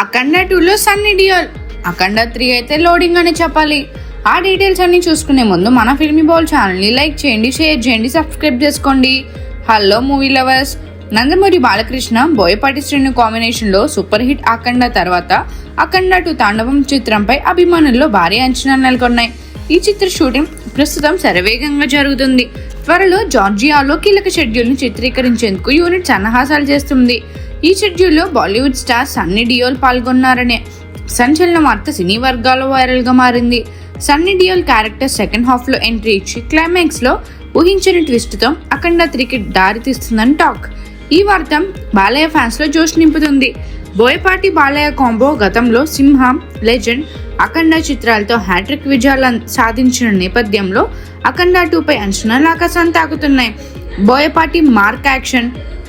అఖండ 2లో సన్నీ డియోల్, అఖండ 3 అయితే లోడింగ్ అని చెప్పాలి. ఆ డీటెయిల్స్ అన్ని చూసుకునే ముందు మన ఫిల్మీ బౌల్ ఛానల్ని లైక్ చేయండి, షేర్ చేయండి, సబ్స్క్రైబ్ చేసుకోండి. Hello movie lovers, Nandamuri Balakrishna Boyapati Srinu కాంబినేషన్లో సూపర్ హిట్ అఖండ తర్వాత అఖండ 2 తాండవం చిత్రంపై అభిమానుల్లో భారీ అంచనాలు నెలకొన్నాయి. ఈ చిత్ర షూటింగ్ ప్రస్తుతం శరవేగంగా జరుగుతుంది. త్వరలో జార్జియాలో కీలక షెడ్యూల్ను చిత్రీకరించేందుకు యూనిట్ సన్నాహాసాలు చేస్తుంది. ఈ షెడ్యూల్లో బాలీవుడ్ స్టార్ సన్నీ డియోల్ పాల్గొన్నారనే సంచలన వార్త సినీ వర్గాల్లో వైరల్గా మారింది. సన్నీ డియోల్ క్యారెక్టర్ సెకండ్ హాఫ్లో ఎంట్రీ ఇచ్చి క్లైమాక్స్లో ఊహించని ట్విస్ట్తో అఖండ 3కి దారి తీస్తుందని టాక్. ఈ వార్త బాలయ్య ఫ్యాన్స్లో జోష్ నింపుతుంది. బోయపాటి బాలయ్య కాంబో గతంలో సింహం, లెజెండ్, అఖండ చిత్రాలతో హ్యాట్రిక్ విజయాలు సాధించిన నేపథ్యంలో అఖండ 2పై అంచనాలు ఆకాశాన్ని తాకుతున్నాయి. బోయపాటి మార్క్ యాక్షన్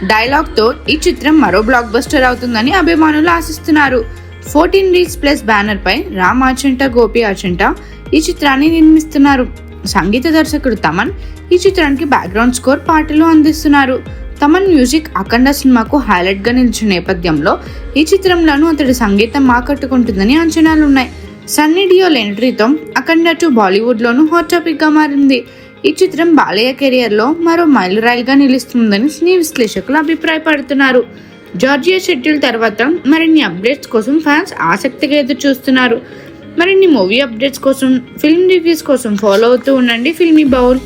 డైలాగ్తో ఈ చిత్రం మరో బ్లాక్ బస్టర్ అవుతుందని అభిమానులు ఆశిస్తున్నారు. 14 రీల్స్ ప్లస్ బ్యానర్ పై రామ్ ఆచంట, గోపి ఆచంట ఈ చిత్రాన్ని నిర్మిస్తున్నారు. సంగీత దర్శకుడు తమన్ ఈ చిత్రానికి బ్యాక్గ్రౌండ్ స్కోర్ పాటలు అందిస్తున్నారు. తమన్ మ్యూజిక్ అఖండ సినిమాకు హైలైట్ గా నిలిచిన నేపథ్యంలో ఈ చిత్రంలోనూ అతడి సంగీతం ఆకట్టుకుంటుందని అంచనాలున్నాయి. సన్నీ డియోల్ ఎంట్రీతో అఖండ 2 బాలీవుడ్ లోనూ హాట్ టాపిక్ గా మారింది. ఈ చిత్రం బాలయ్య కెరియర్ లో మరో మైలురాయిగా నిలుస్తుందని సినీ విశ్లేషకులు అభిప్రాయపడుతున్నారు. జార్జియా షెడ్యూల్ తర్వాత మరిన్ని అప్డేట్స్ కోసం ఫ్యాన్స్ ఆసక్తిగా ఎదురు చూస్తున్నారు. మరిన్ని మూవీ అప్డేట్స్ కోసం, ఫిల్మ్ రివ్యూస్ కోసం ఫాలో అవుతూ ఉండండి ఫిల్మీ బౌల్.